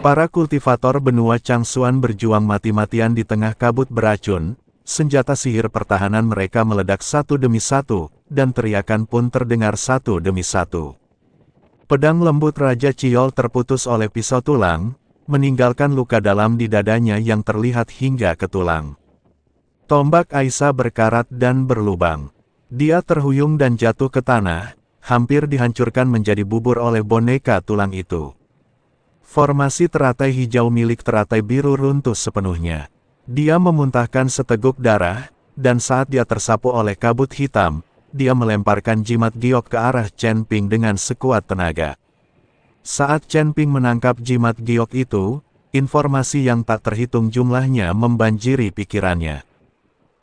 Para kultivator benua Changsuan berjuang mati-matian di tengah kabut beracun. Senjata sihir pertahanan mereka meledak satu demi satu, dan teriakan pun terdengar satu demi satu. Pedang lembut Raja Ciol terputus oleh pisau tulang, meninggalkan luka dalam di dadanya yang terlihat hingga ke tulang. Tombak Aisyah berkarat dan berlubang. Dia terhuyung dan jatuh ke tanah, hampir dihancurkan menjadi bubur oleh boneka tulang itu. Formasi teratai hijau milik teratai biru runtuh sepenuhnya. Dia memuntahkan seteguk darah, dan saat dia tersapu oleh kabut hitam, dia melemparkan jimat giok ke arah Chen Ping dengan sekuat tenaga. Saat Chen Ping menangkap jimat giok itu, informasi yang tak terhitung jumlahnya membanjiri pikirannya.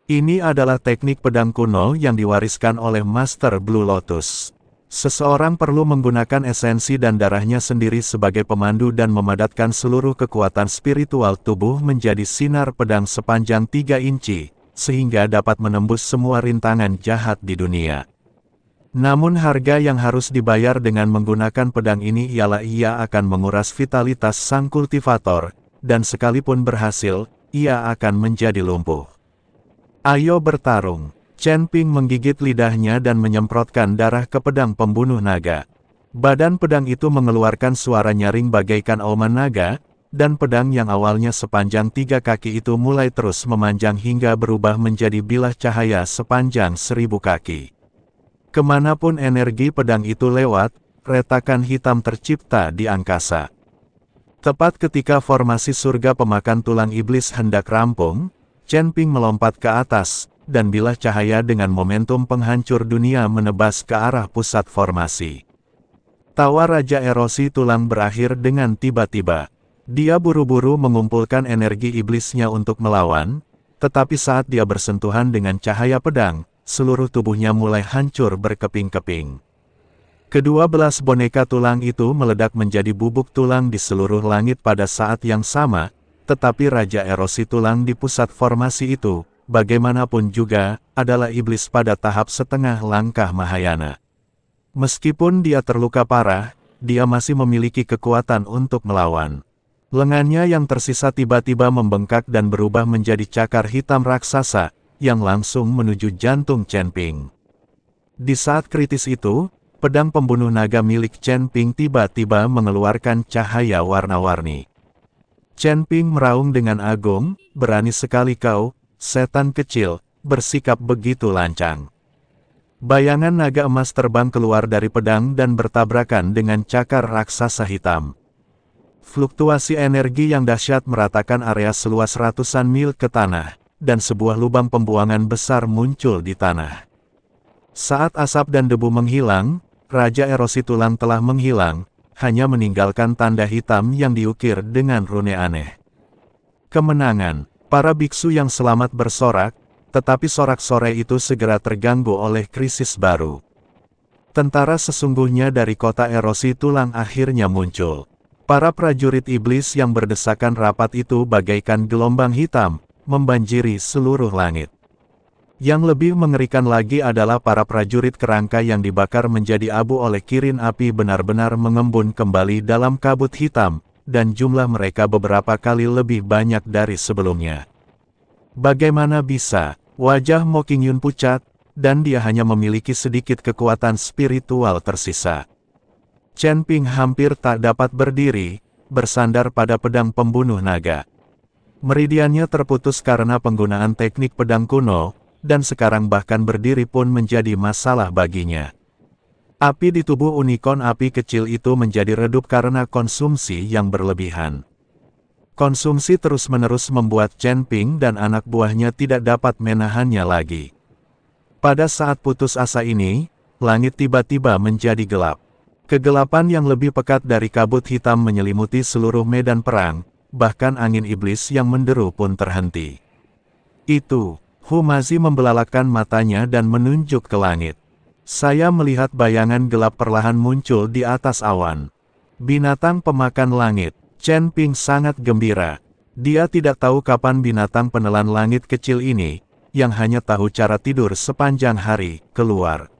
Ini adalah teknik pedang kuno yang diwariskan oleh Master Blue Lotus. Seseorang perlu menggunakan esensi dan darahnya sendiri sebagai pemandu dan memadatkan seluruh kekuatan spiritual tubuh menjadi sinar pedang sepanjang 3 inci, sehingga dapat menembus semua rintangan jahat di dunia. Namun harga yang harus dibayar dengan menggunakan pedang ini ialah ia akan menguras vitalitas sang kultivator, dan sekalipun berhasil, ia akan menjadi lumpuh. Ayo bertarung. Chen Ping menggigit lidahnya dan menyemprotkan darah ke pedang pembunuh naga. Badan pedang itu mengeluarkan suara nyaring bagaikan auman naga, dan pedang yang awalnya sepanjang 3 kaki itu mulai terus memanjang hingga berubah menjadi bilah cahaya sepanjang 1000 kaki. Kemanapun energi pedang itu lewat, retakan hitam tercipta di angkasa. Tepat ketika formasi surga pemakan tulang iblis hendak rampung, Chen Ping melompat ke atas, dan bilah cahaya dengan momentum penghancur dunia menebas ke arah pusat formasi. Tawa Raja Erosi Tulang berakhir dengan tiba-tiba. Dia buru-buru mengumpulkan energi iblisnya untuk melawan, tetapi saat dia bersentuhan dengan cahaya pedang, seluruh tubuhnya mulai hancur berkeping-keping. Kedua belas boneka tulang itu meledak menjadi bubuk tulang di seluruh langit pada saat yang sama, tetapi Raja Erosi Tulang di pusat formasi itu, bagaimanapun juga, adalah iblis pada tahap setengah langkah Mahayana. Meskipun dia terluka parah, dia masih memiliki kekuatan untuk melawan. Lengannya yang tersisa tiba-tiba membengkak dan berubah menjadi cakar hitam raksasa, yang langsung menuju jantung Chen Ping. Di saat kritis itu, pedang pembunuh naga milik Chen Ping tiba-tiba mengeluarkan cahaya warna-warni. Chen Ping meraung dengan agung, berani sekali kau, setan kecil, bersikap begitu lancang. Bayangan naga emas terbang keluar dari pedang dan bertabrakan dengan cakar raksasa hitam. Fluktuasi energi yang dahsyat meratakan area seluas ratusan mil ke tanah, dan sebuah lubang pembuangan besar muncul di tanah. Saat asap dan debu menghilang, Raja Erosi Tulang telah menghilang, hanya meninggalkan tanda hitam yang diukir dengan rune aneh. Kemenangan. Para biksu yang selamat bersorak, tetapi sorak-sorai itu segera terganggu oleh krisis baru. Tentara sesungguhnya dari kota Erosi Tulang akhirnya muncul. Para prajurit iblis yang berdesakan rapat itu bagaikan gelombang hitam, membanjiri seluruh langit. Yang lebih mengerikan lagi adalah para prajurit kerangka yang dibakar menjadi abu oleh kirin api benar-benar mengembun kembali dalam kabut hitam, dan jumlah mereka beberapa kali lebih banyak dari sebelumnya. Bagaimana bisa? Wajah Mo Qingyun pucat, dan dia hanya memiliki sedikit kekuatan spiritual tersisa. Chen Ping hampir tak dapat berdiri, bersandar pada pedang pembunuh naga. Meridiannya terputus karena penggunaan teknik pedang kuno, dan sekarang bahkan berdiri pun menjadi masalah baginya. Api di tubuh unicorn api kecil itu menjadi redup karena konsumsi yang berlebihan. Konsumsi terus-menerus membuat Chen Ping dan anak buahnya tidak dapat menahannya lagi. Pada saat putus asa ini, langit tiba-tiba menjadi gelap. Kegelapan yang lebih pekat dari kabut hitam menyelimuti seluruh medan perang, bahkan angin iblis yang menderu pun terhenti. Itu, Humazi membelalakkan matanya dan menunjuk ke langit. Saya melihat bayangan gelap perlahan muncul di atas awan. Binatang pemakan langit. Chen Ping sangat gembira. Dia tidak tahu kapan binatang penelan langit kecil ini, yang hanya tahu cara tidur sepanjang hari, keluar.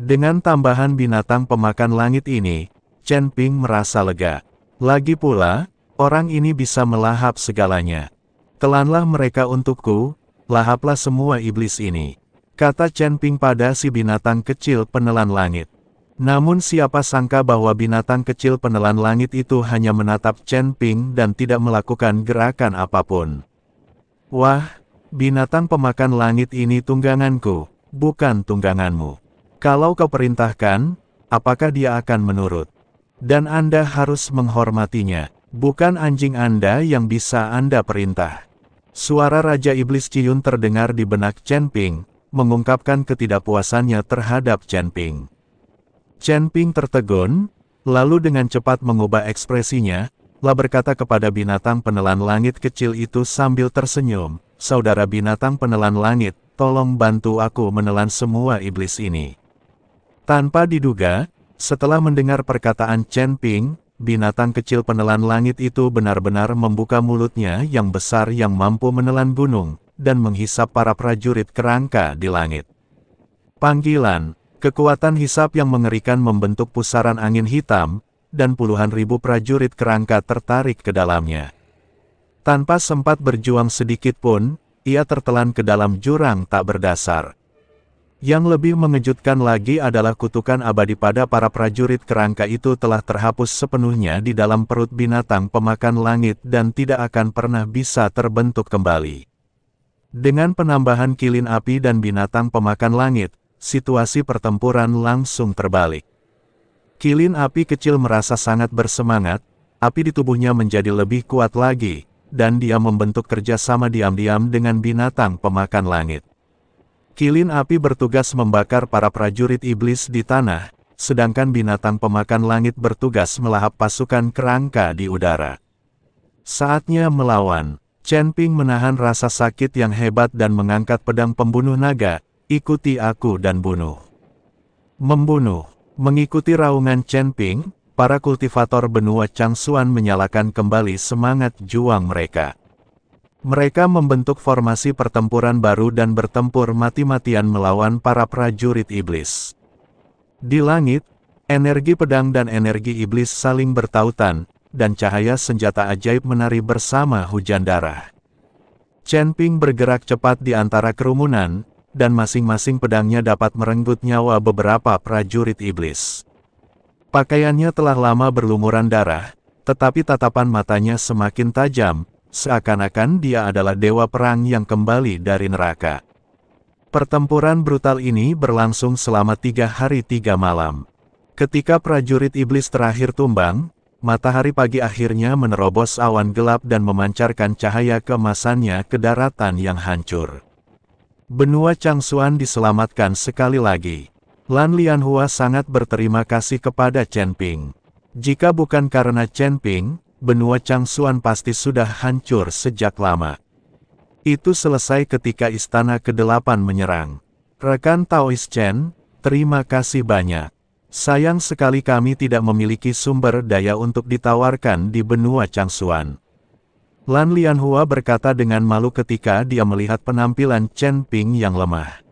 Dengan tambahan binatang pemakan langit ini, Chen Ping merasa lega. Lagi pula, Orang ini bisa melahap segalanya. Telanlah mereka untukku, lahaplah semua iblis ini, kata Chen Ping pada si binatang kecil penelan langit. Namun siapa sangka bahwa binatang kecil penelan langit itu hanya menatap Chen Ping dan tidak melakukan gerakan apapun. Wah, binatang pemakan langit ini tungganganku, bukan tungganganmu. Kalau kau perintahkan, apakah dia akan menurut? Dan Anda harus menghormatinya, bukan anjing Anda yang bisa Anda perintah. Suara Raja Iblis Ciyun terdengar di benak Chen Ping, mengungkapkan ketidakpuasannya terhadap Chen Ping. Chen Ping tertegun, lalu dengan cepat mengubah ekspresinya, lalu berkata kepada binatang penelan langit kecil itu sambil tersenyum, "Saudara binatang penelan langit, tolong bantu aku menelan semua iblis ini." Tanpa diduga, setelah mendengar perkataan Chen Ping, binatang kecil penelan langit itu benar-benar membuka mulutnya yang besar yang mampu menelan gunung, dan menghisap para prajurit kerangka di langit. Panggilan, kekuatan hisap yang mengerikan membentuk pusaran angin hitam, dan puluhan ribu prajurit kerangka tertarik ke dalamnya. Tanpa sempat berjuang sedikit pun, ia tertelan ke dalam jurang tak berdasar. Yang lebih mengejutkan lagi adalah kutukan abadi pada para prajurit kerangka itu telah terhapus sepenuhnya di dalam perut binatang pemakan langit dan tidak akan pernah bisa terbentuk kembali. Dengan penambahan kilin api dan binatang pemakan langit, situasi pertempuran langsung terbalik. Kilin api kecil merasa sangat bersemangat, api di tubuhnya menjadi lebih kuat lagi, dan dia membentuk kerjasama diam-diam dengan binatang pemakan langit. Kilin api bertugas membakar para prajurit iblis di tanah, sedangkan binatang pemakan langit bertugas melahap pasukan kerangka di udara. Saatnya melawan, Chen Ping menahan rasa sakit yang hebat dan mengangkat pedang pembunuh naga, "Ikuti aku dan bunuh." Membunuh. Mengikuti raungan Chen Ping, para kultivator benua Changsuan menyalakan kembali semangat juang mereka. Mereka membentuk formasi pertempuran baru dan bertempur mati-matian melawan para prajurit iblis. Di langit, energi pedang dan energi iblis saling bertautan, dan cahaya senjata ajaib menari bersama hujan darah. Chen Ping bergerak cepat di antara kerumunan, dan masing-masing pedangnya dapat merenggut nyawa beberapa prajurit iblis. Pakaiannya telah lama berlumuran darah, tetapi tatapan matanya semakin tajam, seakan-akan dia adalah dewa perang yang kembali dari neraka. Pertempuran brutal ini berlangsung selama 3 hari 3 malam. Ketika prajurit iblis terakhir tumbang, matahari pagi akhirnya menerobos awan gelap dan memancarkan cahaya keemasannya ke daratan yang hancur. Benua Changsuan diselamatkan sekali lagi. Lan Lianhua sangat berterima kasih kepada Chen Ping. Jika bukan karena Chen Ping, benua Changsuan pasti sudah hancur sejak lama. Itu selesai ketika istana ke-8 menyerang. Rekan Taois Chen, terima kasih banyak. Sayang sekali kami tidak memiliki sumber daya untuk ditawarkan di benua Changsuan. Lan Lianhua berkata dengan malu ketika dia melihat penampilan Chen Ping yang lemah.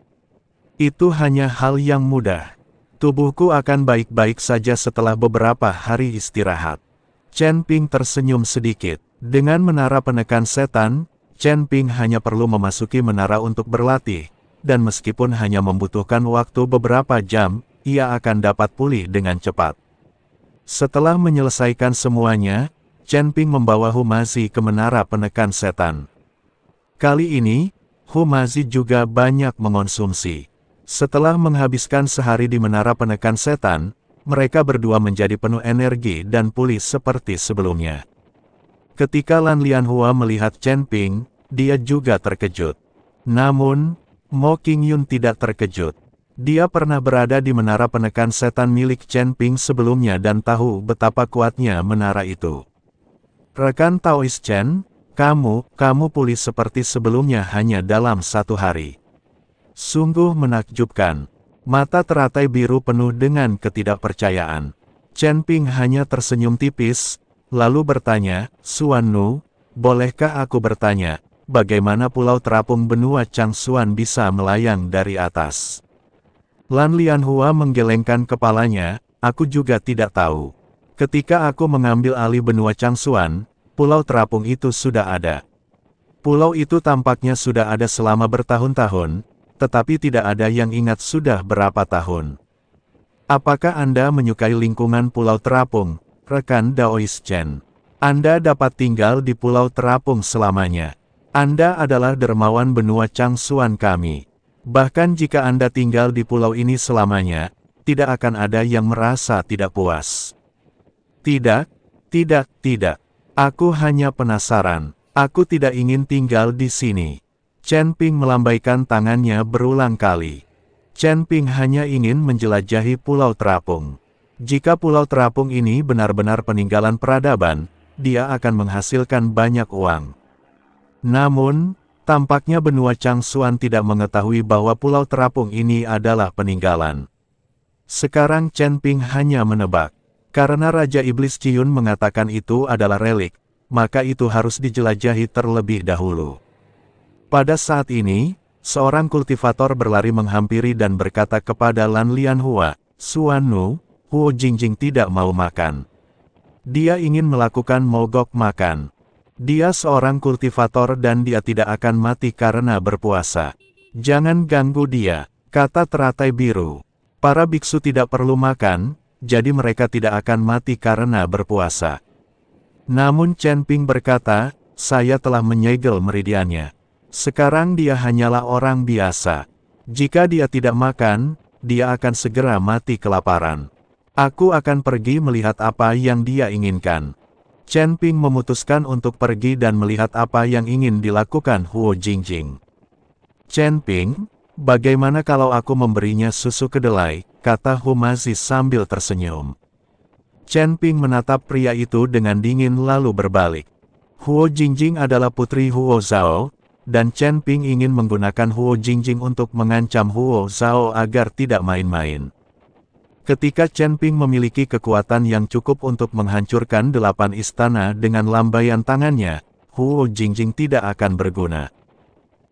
Itu hanya hal yang mudah. Tubuhku akan baik-baik saja setelah beberapa hari istirahat. Chen Ping tersenyum sedikit. Dengan menara penekan setan, Chen Ping hanya perlu memasuki menara untuk berlatih, dan meskipun hanya membutuhkan waktu beberapa jam, ia akan dapat pulih dengan cepat. Setelah menyelesaikan semuanya, Chen Ping membawa Humazi ke menara penekan setan. Kali ini, Humazi juga banyak mengonsumsi. Setelah menghabiskan sehari di menara penekan setan, mereka berdua menjadi penuh energi dan pulih seperti sebelumnya. Ketika Lan Lianhua melihat Chen Ping, dia juga terkejut. Namun, Mo Qingyun tidak terkejut. Dia pernah berada di menara penekan setan milik Chen Ping sebelumnya dan tahu betapa kuatnya menara itu. Rekan Taois Chen, kamu pulih seperti sebelumnya hanya dalam 1 hari. Sungguh menakjubkan. Mata teratai biru penuh dengan ketidakpercayaan. Chen Ping hanya tersenyum tipis, lalu bertanya, "Suan Nu, bolehkah aku bertanya, bagaimana pulau terapung benua Changsuan bisa melayang dari atas?" Lan Lianhua menggelengkan kepalanya, "Aku juga tidak tahu. Ketika aku mengambil alih benua Changsuan, pulau terapung itu sudah ada. Pulau itu tampaknya sudah ada selama bertahun-tahun, tetapi tidak ada yang ingat sudah berapa tahun. Apakah Anda menyukai lingkungan pulau terapung, rekan Daois Chen? Anda dapat tinggal di pulau terapung selamanya. Anda adalah dermawan benua Changsuan kami. Bahkan jika Anda tinggal di pulau ini selamanya, tidak akan ada yang merasa tidak puas. Tidak. Aku hanya penasaran. Aku tidak ingin tinggal di sini. Chen Ping melambaikan tangannya berulang kali. Chen Ping hanya ingin menjelajahi pulau terapung. Jika pulau terapung ini benar-benar peninggalan peradaban, dia akan menghasilkan banyak uang. Namun, tampaknya benua Changsuan tidak mengetahui bahwa pulau terapung ini adalah peninggalan. Sekarang Chen Ping hanya menebak. Karena Raja Iblis Ciyun mengatakan itu adalah relik, maka itu harus dijelajahi terlebih dahulu. Pada saat ini, seorang kultivator berlari menghampiri dan berkata kepada Lan Lianhua, "Suanu, Huo Jingjing tidak mau makan. Dia ingin melakukan mogok makan. Dia seorang kultivator dan dia tidak akan mati karena berpuasa. Jangan ganggu dia," kata teratai biru. Para biksu tidak perlu makan, jadi mereka tidak akan mati karena berpuasa. Namun Chen Ping berkata, "Saya telah menyegel meridiannya. Sekarang dia hanyalah orang biasa. Jika dia tidak makan, dia akan segera mati kelaparan. Aku akan pergi melihat apa yang dia inginkan." Chen Ping memutuskan untuk pergi dan melihat apa yang ingin dilakukan Huo Jingjing. "Chen Ping, bagaimana kalau aku memberinya susu kedelai?" kata Humazi sambil tersenyum. Chen Ping menatap pria itu dengan dingin lalu berbalik. Huo Jingjing adalah putri Huo Zhao, dan Chen Ping ingin menggunakan Huo Jingjing untuk mengancam Huo Zhao agar tidak main-main. Ketika Chen Ping memiliki kekuatan yang cukup untuk menghancurkan 8 istana dengan lambaian tangannya, Huo Jingjing tidak akan berguna.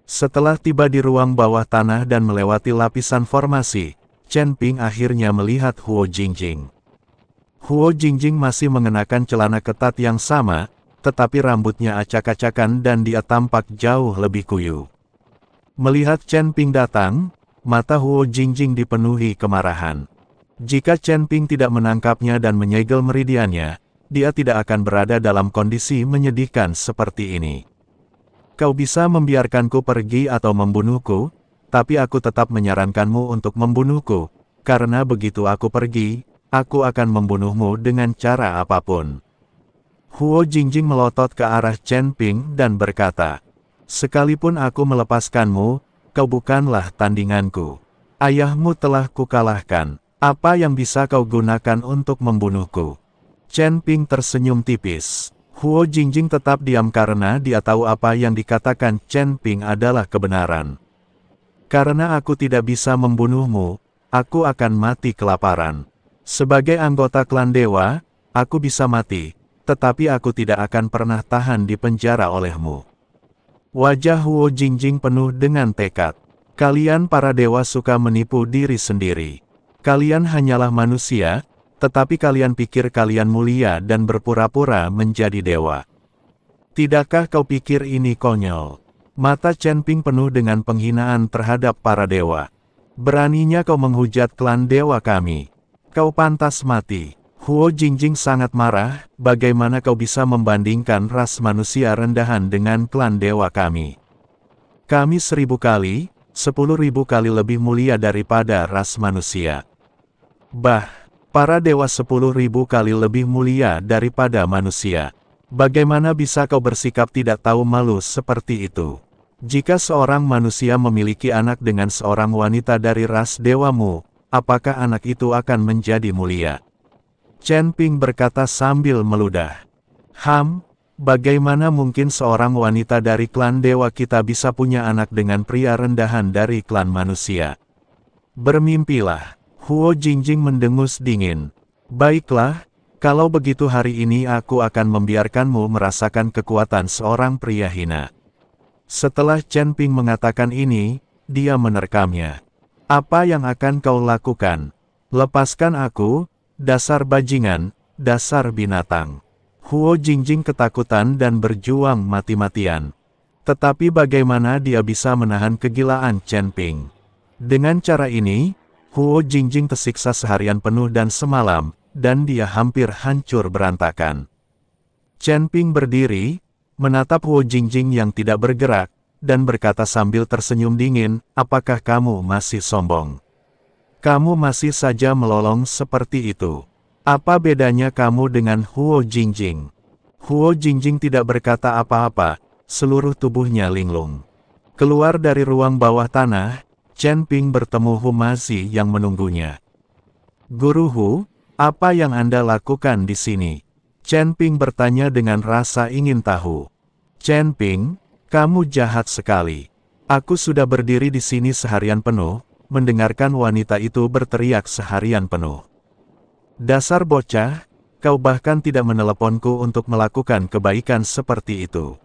Setelah tiba di ruang bawah tanah dan melewati lapisan formasi, Chen Ping akhirnya melihat Huo Jingjing. Huo Jingjing masih mengenakan celana ketat yang sama, tetapi rambutnya acak-acakan dan dia tampak jauh lebih kuyu. Melihat Chen Ping datang, mata Huo Jingjing dipenuhi kemarahan. Jika Chen Ping tidak menangkapnya dan menyegel meridiannya, dia tidak akan berada dalam kondisi menyedihkan seperti ini. "Kau bisa membiarkanku pergi atau membunuhku, tapi aku tetap menyarankanmu untuk membunuhku, karena begitu aku pergi, aku akan membunuhmu dengan cara apapun." Huo Jingjing melotot ke arah Chen Ping dan berkata, "Sekalipun aku melepaskanmu, kau bukanlah tandinganku. Ayahmu telah kukalahkan. Apa yang bisa kau gunakan untuk membunuhku?" Chen Ping tersenyum tipis. Huo Jingjing tetap diam karena dia tahu apa yang dikatakan Chen Ping adalah kebenaran. "Karena aku tidak bisa membunuhmu, aku akan mati kelaparan. Sebagai anggota klan dewa, aku bisa mati, tetapi aku tidak akan pernah tahan di penjara olehmu." Wajah Huo Jingjing penuh dengan tekad. "Kalian para dewa suka menipu diri sendiri. Kalian hanyalah manusia, tetapi kalian pikir kalian mulia dan berpura-pura menjadi dewa. Tidakkah kau pikir ini konyol?" Mata Chen Ping penuh dengan penghinaan terhadap para dewa. "Beraninya kau menghujat klan dewa kami. Kau pantas mati." Huo Jingjing sangat marah, "Bagaimana kau bisa membandingkan ras manusia rendahan dengan klan dewa kami? Kami 1000 kali, 10.000 kali lebih mulia daripada ras manusia. Para dewa 10.000 kali lebih mulia daripada manusia. Bagaimana bisa kau bersikap tidak tahu malu seperti itu? Jika seorang manusia memiliki anak dengan seorang wanita dari ras dewamu, apakah anak itu akan menjadi mulia?" Chen Ping berkata sambil meludah. Bagaimana mungkin seorang wanita dari klan dewa kita bisa punya anak dengan pria rendahan dari klan manusia? Bermimpilah." Huo Jingjing mendengus dingin. "Baiklah, kalau begitu hari ini aku akan membiarkanmu merasakan kekuatan seorang pria hina." Setelah Chen Ping mengatakan ini, dia menerkamnya. "Apa yang akan kau lakukan? Lepaskan aku, dasar bajingan, dasar binatang." Huo Jingjing ketakutan dan berjuang mati-matian. Tetapi bagaimana dia bisa menahan kegilaan Chen Ping? Dengan cara ini, Huo Jingjing tersiksa seharian penuh dan semalam, dan dia hampir hancur berantakan. Chen Ping berdiri, menatap Huo Jingjing yang tidak bergerak, dan berkata sambil tersenyum dingin, apakah kamu masih sombong? Kamu masih saja melolong seperti itu. Apa bedanya kamu dengan Huo Jingjing? Huo Jingjing tidak berkata apa-apa, seluruh tubuhnya linglung. Keluar dari ruang bawah tanah, Chen Ping bertemu Hu Mazi yang menunggunya. Guru Hu, apa yang Anda lakukan di sini? Chen Ping bertanya dengan rasa ingin tahu. Chen Ping, kamu jahat sekali. Aku sudah berdiri di sini seharian penuh, mendengarkan wanita itu berteriak seharian penuh. Dasar bocah, kau bahkan tidak meneleponku untuk melakukan kebaikan seperti itu.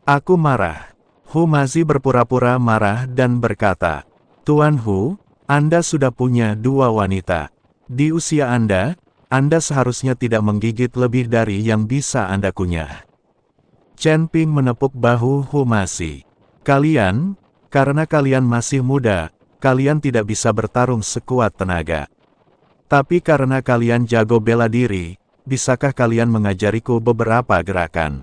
Aku marah. Hu Mazi berpura-pura marah dan berkata, Tuan Hu, Anda sudah punya 2 wanita. Di usia Anda seharusnya tidak menggigit lebih dari yang bisa Anda kunyah. Chen Ping menepuk bahu Hu Mazi. Kalian, karena kalian masih muda, kalian tidak bisa bertarung sekuat tenaga. Tapi karena kalian jago bela diri, bisakah kalian mengajariku beberapa gerakan?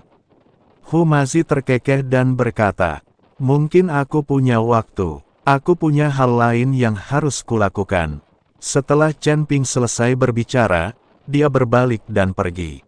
Hu Mazi terkekeh dan berkata, mungkin aku punya waktu. Aku punya hal lain yang harus kulakukan. Setelah Chen Ping selesai berbicara, dia berbalik dan pergi.